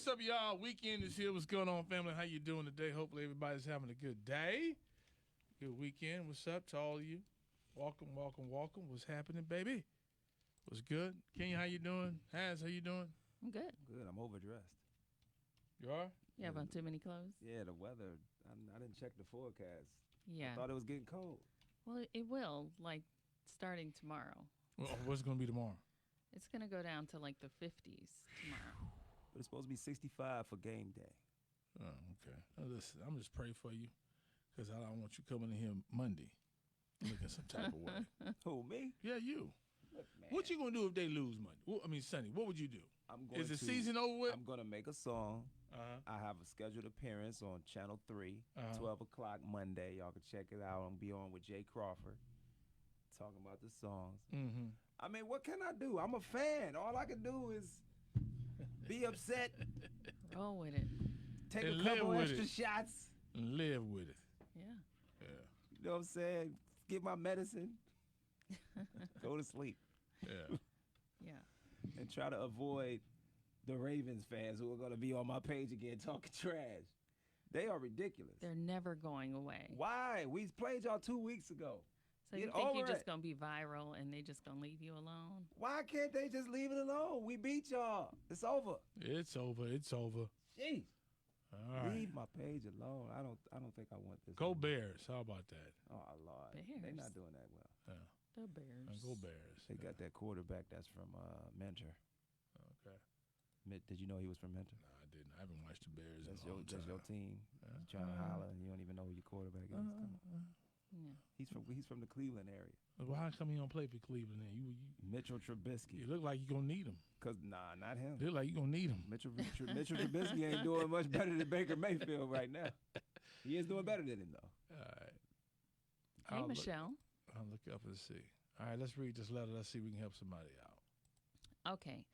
what's up, y'all? Weekend is here. What's going on, family? How you doing today? Hopefully everybody's having a good day. Good weekend. What's up to all of you? Welcome, welcome, welcome. What's happening, baby? What's good? Kenya, how you doing? Haz, how you doing? I'm good. Good. I'm overdressed. You are? You have on too many clothes? Yeah, the weather. I didn't check the forecast. Yeah. I thought it was getting cold. Well, it will, like, starting tomorrow. Well, what's it going to be tomorrow? It's going to go down to, like, the 50s tomorrow. But it's supposed to be 65 for game day. Oh, okay. Now, listen, I'm just praying for you because I don't want you coming in here Monday looking some type of way. Who, me? Yeah, you. Look, man. What you going to do if they lose Monday? Sunday, what would you do? Is the season over with? I'm going to make a song. Uh-huh. I have a scheduled appearance on Channel 3, Uh-huh. 12 o'clock Monday. Y'all can check it out. I'm going to be on with Jay Crawford talking about the songs. Mm-hmm. I mean, what can I do? I'm a fan. All I can do is be upset, Roll with it. take And a live couple with extra it. shots. And live with it. Yeah. Yeah. You know what I'm saying? Get my medicine. Go to sleep. Yeah. Yeah. And try to avoid the Ravens fans who are going to be on my page again talking trash. They are ridiculous. They're never going away. Why? We played y'all 2 weeks ago. So Get you think over you're just it. going to be viral and they just going to leave you alone? Why can't they just leave it alone? We beat y'all. It's over. It's over. It's over. Jeez. All right. Leave my page alone. I don't think I want this. Go anymore. Bears. How about that? Oh, Lord. Bears. They're not doing that well. Yeah. The Bears. Go Bears. They got that quarterback that's from Mentor. Okay. Did you know he was from Mentor? No, I didn't. I haven't watched the Bears That's in a long that's your time. team. You trying to holler and you don't even know who your quarterback is. Come on. Yeah. He's from the Cleveland area. Well, how come you don't play for Cleveland then? You Mitchell Trubisky. look like you're going to need him. Cause not him. You look like you're going to need him. Mitchell Trubisky ain't doing much better than Baker Mayfield right now. He is doing better than him though. All right. Hey, I'll Michelle. I'll look up and see. All right, let's read this letter. Let's see if we can help somebody out. Okay.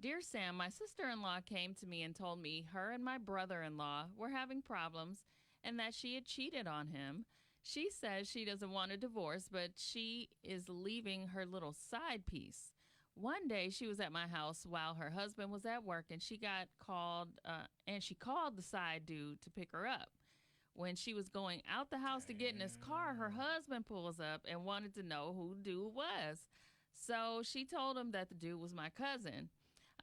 Dear Sam, my sister-in-law came to me and told me her and my brother-in-law were having problems and that she had cheated on him. She says she doesn't want a divorce, but she is leaving her little side piece. One day she was at my house while her husband was at work and she got called and she called the side dude to pick her up. When she was going out the house to get in his car, her husband pulls up and wanted to know who the dude was. So she told him that the dude was my cousin.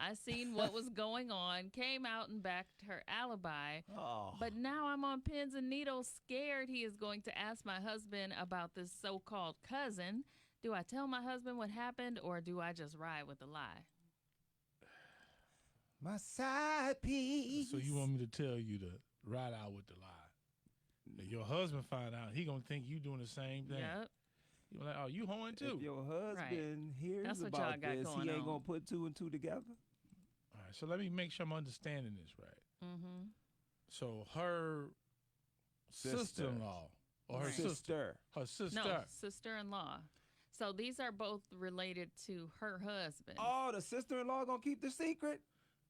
I seen what was going on, came out and backed her alibi. Oh. But now I'm on pins and needles, scared he is going to ask my husband about this so-called cousin. Do I tell my husband what happened or do I just ride with the lie? My side piece. So you want me to tell you to ride out with the lie? If your husband find out, he going to think you doing the same thing. Yep. You're like, oh, you hoeing too. If your husband hears That's what y'all about got this, going he ain't on. gonna put two and two together. All right, so let me make sure I'm understanding this right. Mm-hmm. So her sister-in-law or her Right. sister, her sister. No, sister-in-law. So these are both related to her husband. Oh, the sister-in-law gonna keep the secret?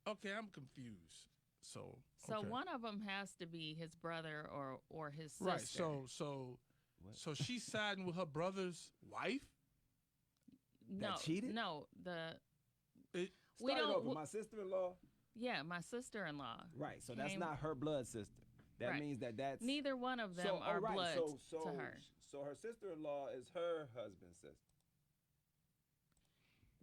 Okay, I'm confused. So So okay. one of them has to be his brother or his sister. Right. So she's siding with her brother's wife. no, cheated? No, we Start don't. over. My sister-in-law. Yeah, my sister-in-law. Right. So that's came- not her blood sister. That Right. means that's Neither one of them so, are right, blood so to her. So her sister-in-law is her husband's sister.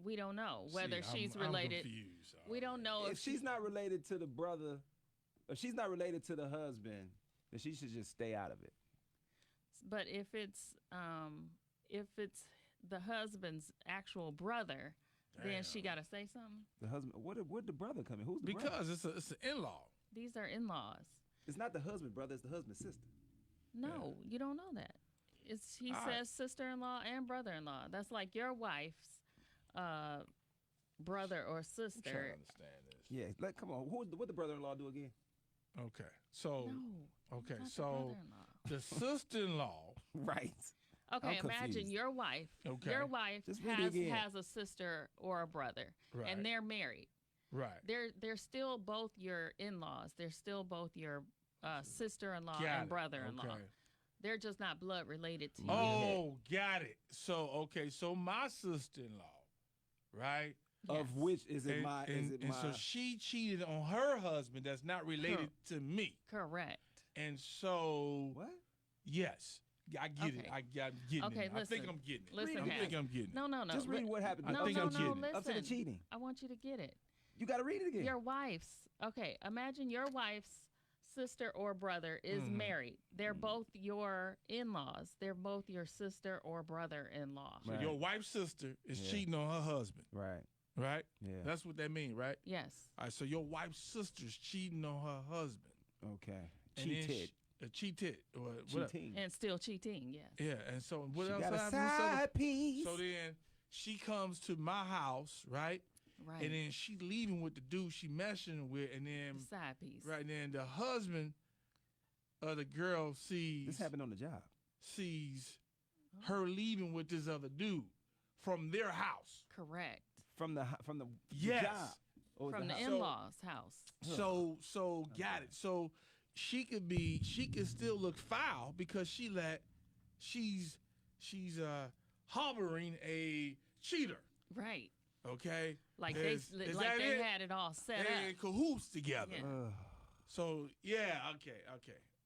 We don't know whether See, she's I'm related. confused. We don't know If she's not related to the brother, if she's not related to the husband, then she should just stay out of it. But if it's the husband's actual brother, then she got to say something. The husband. Where'd the brother come in? Who's the brother? Because it's an in-law. These are in-laws. It's not the husband brother. It's the husband's sister. No, you don't know that. He All says right. sister-in-law and brother-in-law. That's like your wife's brother or I'm trying to sister. understand this. Yeah. Come on. What the brother-in-law do again? Okay. So No. okay. not the So brother-in-law. the sister-in-law. Right. Okay, I'm imagine confused. your wife. Okay. Your wife Just read it again. has a sister or a brother, Right. and they're married. Right. They're still both your in-laws. They're still both your sister-in-law Got and it. brother-in-law. Okay. They're just not blood related to you. Oh, got it. So okay. So my sister-in-law, right? Of Yes. which is it my? And so she cheated on her husband that's not related to me. Correct. And so, what? yes, I get it. Okay. I'm getting Okay, it. I think listen. I'm getting it. Listen, I Haz. think I'm getting it. No. Just read what happened. I think I'm no. kidding. Up to the Listen. cheating. I want you to get it. You got to read it again. Your wife's. Okay, imagine your wife's sister or brother is married. They're both your in-laws. They're both your sister or brother-in-law. So Right. your wife's sister is cheating on her husband, Right. right? Yeah. That's what that means, right? Yes. All right, so your wife's sister's cheating on her husband. Okay. And then Cheated. cheated. Or whatever. Cheating. And still cheating, yes. Yeah, and so what She else got a happens? side piece. So then she comes to my house, right? Right. And then she leaving with the dude she messing with, and then The side piece. right then the husband of the girl sees This happened on the job. her leaving with this other dude from their house. Correct. From the Yes. job. Or From the house. in-laws' house. So got it. So she could still look foul because she's harboring a cheater. Right. Okay. Like Is they that it? had it all set They in up. cahoots together. Yeah. Ugh. So yeah, okay.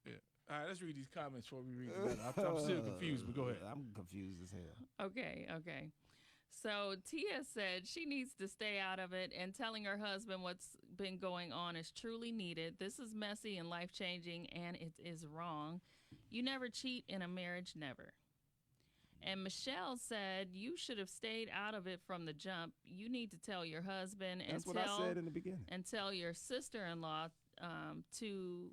Yeah. All right, let's read these comments before we read the letter. I'm still confused, but go ahead. I'm confused as hell. Okay. So Tia said she needs to stay out of it, and telling her husband what's been going on is truly needed. This is messy and life-changing, and it is wrong. You never cheat in a marriage, never. And Michelle said you should have stayed out of it from the jump. You need to tell your husband That's what I said in the beginning. and tell your sister-in-law to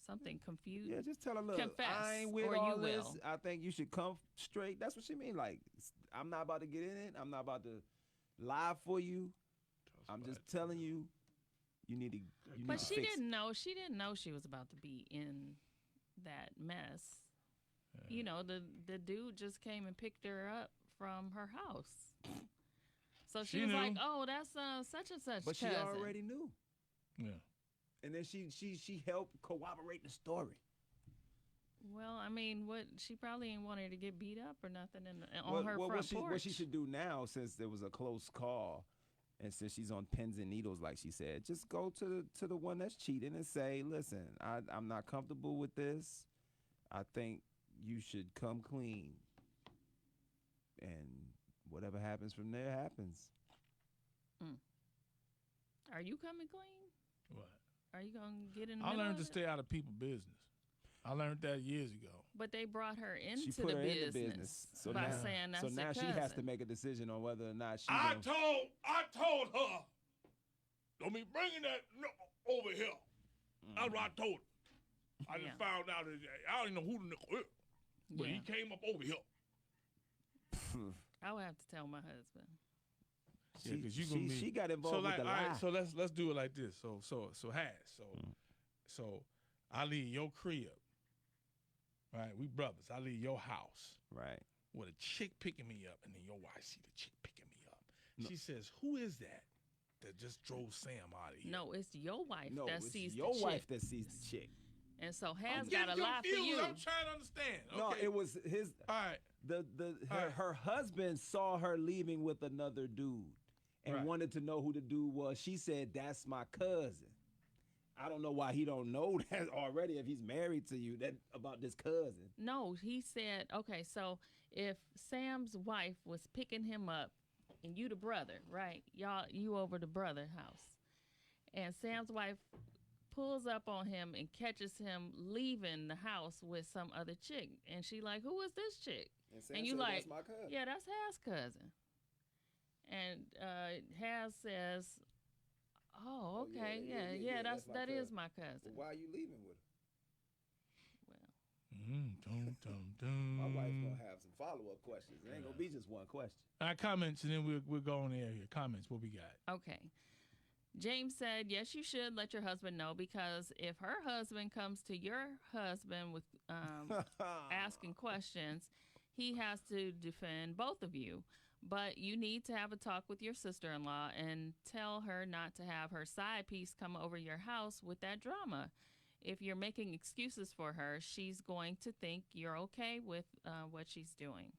something confused. Yeah, just tell her, look, Confess, I ain't with or all you this. will. I think you should come straight. That's what she mean. Like, I'm not about to get in it. I'm not about to lie for you. I'm just telling you, you need to. But she fix didn't know. She didn't know she was about to be in that mess. Yeah. You know, the dude just came and picked her up from her house. So she She was knew. like, "Oh, that's such and such But she cousin." already knew. Yeah. And then she helped corroborate the story. Well, I mean, what she probably ain't wanted to get beat up or nothing on Well, her well, front porch. what she should do now, since there was a close call, and since she's on pins and needles, like she said, just go to the one that's cheating and say, "Listen, I'm not comfortable with this. I think you should come clean, and whatever happens from there happens." Are you coming clean? What? Are you gonna get in the I middle learned to of it? stay out of people's business. I learned that years ago. But they brought her into She put the her business, in the business, so by now, saying that's so her now cousin. she has to make a decision on whether or not she. I gonna- told her, don't be bringing that over here. That's what I told her. I just Yeah. found out that I don't even know who the nigga is, but Yeah. he came up over here. I would have to tell my husband. Yeah, 'cause you gonna be- she got involved So like, with the all lie. right, so let's do it like this. So I leave your crib. Right, we brothers. I leave your house Right. with a chick picking me up, and then your wife see the chick picking me up. No. She says, "Who is that just drove Sam out of here?" No, it's your wife No, that it's sees your the wife chick. that sees the chick. And so I'm Has getting got a lie for confused. you. I'm trying to understand. No, Okay. it was his. All right. Her husband saw her leaving with another dude and Right. wanted to know who the dude was. She said, "That's my cousin." I don't know why he don't know that already if he's married to you that about this cousin. No, he said, okay, so if Sam's wife was picking him up and you the brother, right? You over the brother house. And Sam's wife pulls up on him and catches him leaving the house with some other chick. And she like, who is this chick? And you like, "That's my cousin." yeah, that's Has' cousin. And Has says, oh, yeah, okay, yeah, yeah, that's my that is cousin. my cousin. Why are you leaving with her? Well, Dum, dum, dum. My wife's gonna have some follow-up questions. It ain't gonna be just one question. All right, comments, and then we'll go on air here. Comments, what we got? okay. James said, yes, you should let your husband know, because if her husband comes to your husband with asking questions, he has to defend both of you. But you need to have a talk with your sister-in-law and tell her not to have her side piece come over your house with that drama. If you're making excuses for her, she's going to think you're okay with what she's doing.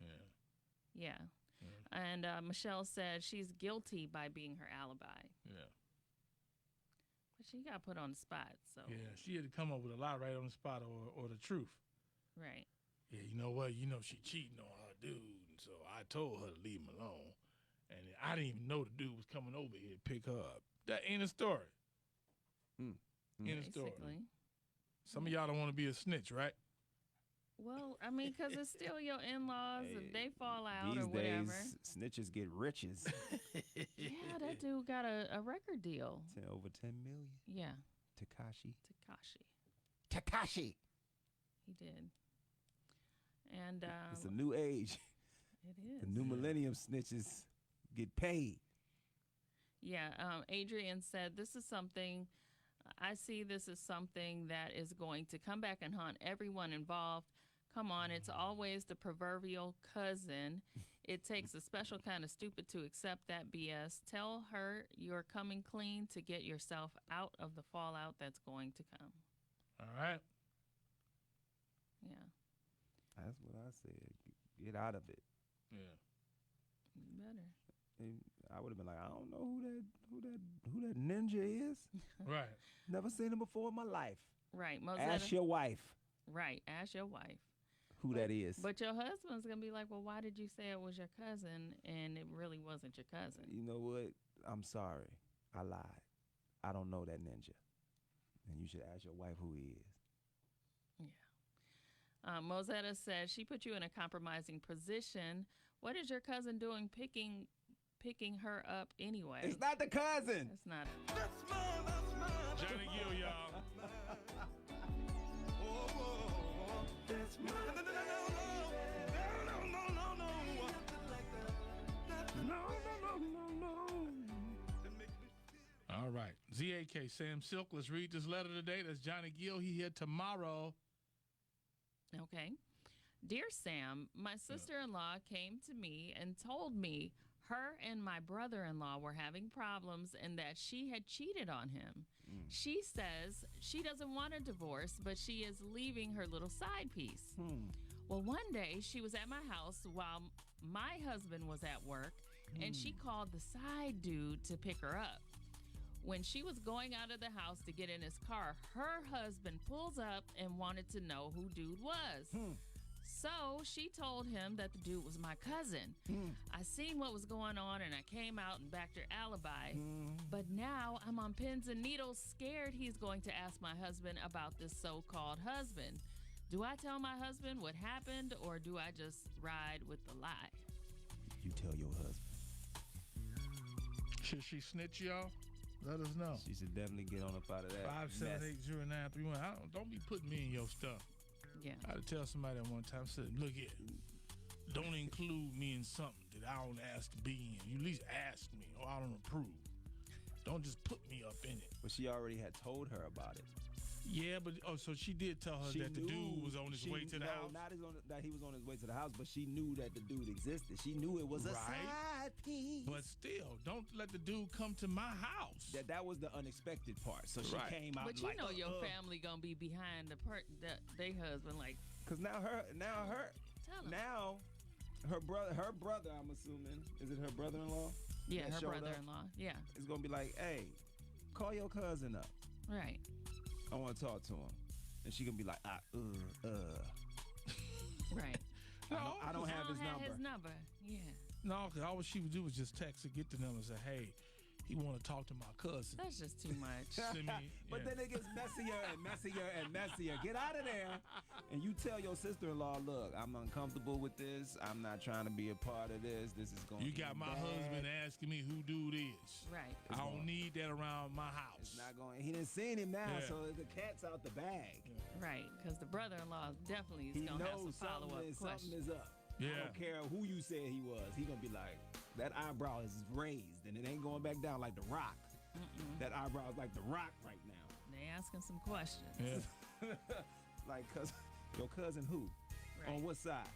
Yeah. Yeah. And Michelle said she's guilty by being her alibi. Yeah. But she got put on the spot, so. Yeah, she had to come up with a lie right on the spot or the truth. Right. Yeah, you know what? You know she cheating on her dude, and so I told her to leave him alone. And I didn't even know the dude was coming over here to pick her up. That ain't a story. Ain't a story. Basically. Some of y'all don't want to be a snitch, right? Well, I mean, because it's still your in-laws. If they fall out These or whatever. days, snitches get riches. Yeah, that dude got a record deal. Over 10 million. Yeah. Takashi. He did. And It's a new age. it is. The new millennium snitches get paid. Yeah, Adrian said this is something, I see this as something that is going to come back and haunt everyone involved. Come on, it's always the proverbial cousin. It takes a special kind of stupid to accept that BS. Tell her you're coming clean to get yourself out of the fallout that's going to come. All right. Yeah. That's what I said. Get out of it. Yeah. You better. I would have been like, I don't know who that ninja is. Right. Never seen him before in my life. Right. Ask your wife Right. Ask your wife. who that is. But your husband's going to be like, well, why did you say it was your cousin and it really wasn't your cousin? You know what? I'm sorry. I lied. I don't know that ninja. And you should ask your wife who he is. Yeah. Mosetta says she put you in a compromising position. What is your cousin doing picking her up anyway? It's not the cousin. That's not it. That's mine. Johnny Gill, y'all. That's mine. No. All right. ZAK, Sam Sylk. Let's read this letter today. That's Johnny Gill. He here tomorrow. Okay. Dear Sam, my sister-in-law came to me and told me her and my brother-in-law were having problems and that she had cheated on him. She says she doesn't want a divorce, but she is leaving her little side piece. Well, one day she was at my house while my husband was at work, and she called the side dude to pick her up. When she was going out of the house to get in his car, her husband pulls up and wanted to know who dude was. So she told him that the dude was my cousin. I seen what was going on and I came out and backed her alibi. But now I'm on pins and needles, scared he's going to ask my husband about this so-called husband. Do I tell my husband what happened or do I just ride with the lie? You tell your husband. Should she snitch, y'all? Let us know. She should definitely get on up out of that. 5780931. Don't be putting me in your stuff. Yeah. I had to tell somebody at one time, said, look here, don't include me in something that I don't ask to be in. You at least ask me or I don't approve. Don't just put me up in it. But she already had told her about it. Yeah, but so she did tell her that the dude was on his way to the house. Not that he was on his way to the house, but she knew that the dude existed. She knew it was a side piece. But still, don't let the dude come to my house. That was the unexpected part. So she came out But you like, know your family gonna be behind they husband, like. Cause now her brother, I'm assuming, is it her brother-in-law? Yeah, that her showed up? brother-in-law. Yeah. Is gonna be like, hey, call your cousin up. Right. I want to talk to him, and she gonna be like, Right. I don't have his number. Yeah. No, because all she would do was just text or get the number and say, hey, he want to talk to my cousin. That's just too much. But then it gets messier and messier and messier. Get out of there. And you tell your sister-in-law, look, I'm uncomfortable with this. I'm not trying to be a part of this. This is going to You got my husband asking me who dude is. Right. I don't need that around my house. It's not going. He didn't see him now, so the cat's out the bag. Right, because the brother-in-law definitely is going to have some follow-up questions. Something is up. Yeah. I don't care who you said he was. He going to be like, that eyebrow is raised, and it ain't going back down like The Rock. That eyebrow is like The Rock right now. They asking some questions. Yeah. Like, cause your cousin who? Right. On what side?